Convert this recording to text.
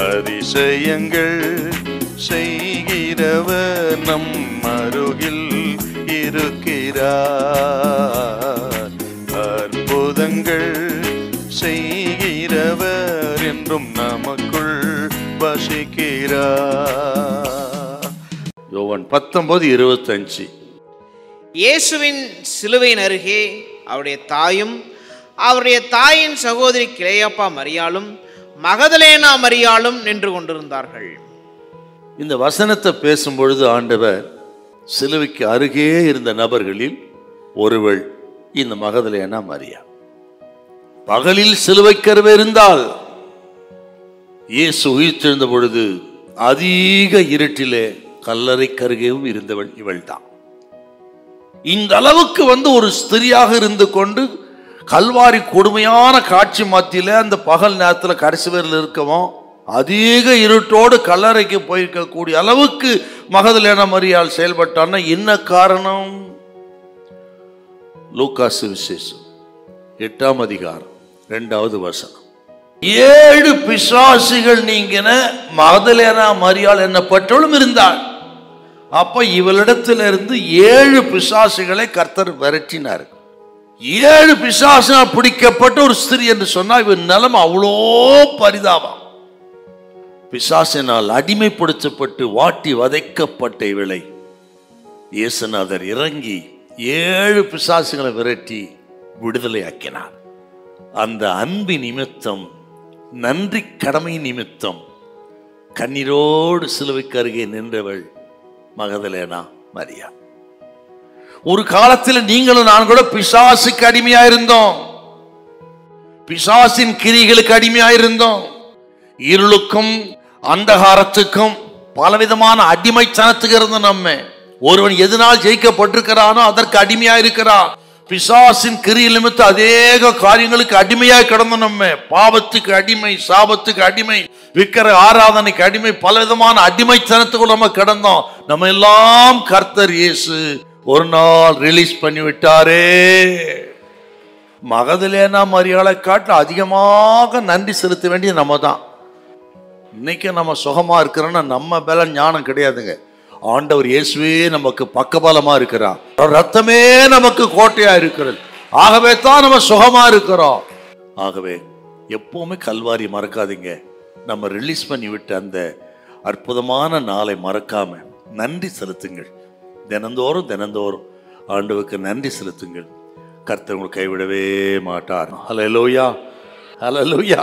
அதிசயங்கள் செய்கிறவர் நம் அருகில் இருக்கிறார். அற்புதங்கள் செய்கிறவர் என்றும் நமக்குள் வசிக்கிறார். யோவான் 19:25. இயேசுவின் சிலுவையின் அருகே அவருடைய தாயும் அவருடைய தாயின் சகோதரி கிளையப்பா மரியாளும் மகதலேனா மரியாளும் நின்று கொண்டிருந்தார்கள். இந்த வசனத்தை பேசும்பொழுது ஆண்டவர் சிலுவைக்கு அருகே இருந்த நபர்களில் ஒருவள் இந்த மகதலேனா மரியா. பகலில் சிலுவைக்கருவே இருந்தால் இயேசு உயிர்த்தெழுந்த பொழுது அதிக இருட்டிலே கல்லறை கருகேவும் இருந்தவள் இவள் தான். இந்த அளவுக்கு ஒரு ஸ்திரியாக இருந்து கொண்டு கல்வாரி கொடுமையான காட்சி மத்தியில அந்த பகல் நேரத்தில் கடைசி வரையில் இருக்கவும் அதிக இருட்டோடு கல்லறைக்கு போயிருக்கக்கூடிய அளவுக்கு மகதலேனா மரியாள் செயல்பட்டான்னா என்ன காரணம்? லூக்கா சுவிசேஷம் 8ஆம் அதிகாரம் 2வது வசனம். 7 பிசாசுகள் நீங்கின மகதலேனா மரியாள் என்னப்பட்டவளும் இருந்தாள். அப்ப இவளிடத்திலிருந்து 7 பிசாசுகளை கர்த்தர் விரட்டினார். 7 பிசாசினால் பிடிக்கப்பட்ட ஒரு ஸ்திரீ என்று சொன்னா இவன் நிலைமை அவ்வளோ பரிதாபம். பிசாசினால் அடிமைப்படுத்தப்பட்டு வாட்டி வதைக்கப்பட்ட இவளை இயேசுநாதர் இறங்கி 7 பிசாசுகளை விரட்டி விடுதலை ஆக்கினார். அந்த அன்பு நிமித்தம், நன்றி கடமை நிமித்தம் கண்ணீரோடு சிலுவைக்கு அருகே நின்றவள் மகதலேனா மரியா. ஒரு காலத்தில் நீங்களும் நான் கூட பிசாசுக்கு அடிமையா இருந்தோம். பிசாசின் கிரிகளுக்கு அடிமையா இருந்தோம். இருளுக்கும் அந்தகாரத்துக்கும் பலவிதமான அடிமைத்தனத்துக்கு இருந்த நம்ம ஒருவன் எதனால் ஜெயிக்கப்பட்டிருக்கிறானோ அதற்கு அடிமையா இருக்கிறான். பிசாசின் கிரி நிமித்த அநேக காரியங்களுக்கு அடிமையாக கிடந்த நம்ம பாவத்துக்கு அடிமை, சாபத்துக்கு அடிமை, விக்கிர ஆராதனைக்கு அடிமை, பலவிதமான அடிமைத்தனத்துக்குள்ள நம்ம கிடந்தோம். நம்ம எல்லாம் கர்த்தர் இயேசு ஒரு நாள் ரிலீஸ் பண்ணி விட்டாரே. மகதலேனா மரியாளை காட்டில் அதிகமாக நன்றி செலுத்த வேண்டிய நம்ம தான். இன்னைக்கு நம்ம சுகமா இருக்கிறோன்னா நம்ம மேல ஞானம் கிடையாதுங்க. ஆண்டவர் இயேசுவே நமக்கு பக்கபலமா இருக்கிறார். ரத்தமே நமக்கு கோட்டையா இருக்கிறது. ஆகவே தான் நம்ம சுகமா இருக்கிறோம். ஆகவே எப்பவுமே கல்வாரி மறக்காதீங்க. நம்ம ரிலீஸ் பண்ணி விட்ட அந்த அற்புதமான நாளை மறக்காம நன்றி செலுத்துங்கள். தினந்தோறும் தினந்தோறும் ஆண்டவருக்கு நன்றி செலுத்துங்கள். கர்த்தர் உங்களை கைவிடவே மாட்டார். ஹல்லேலூயா, ஹல்லேலூயா.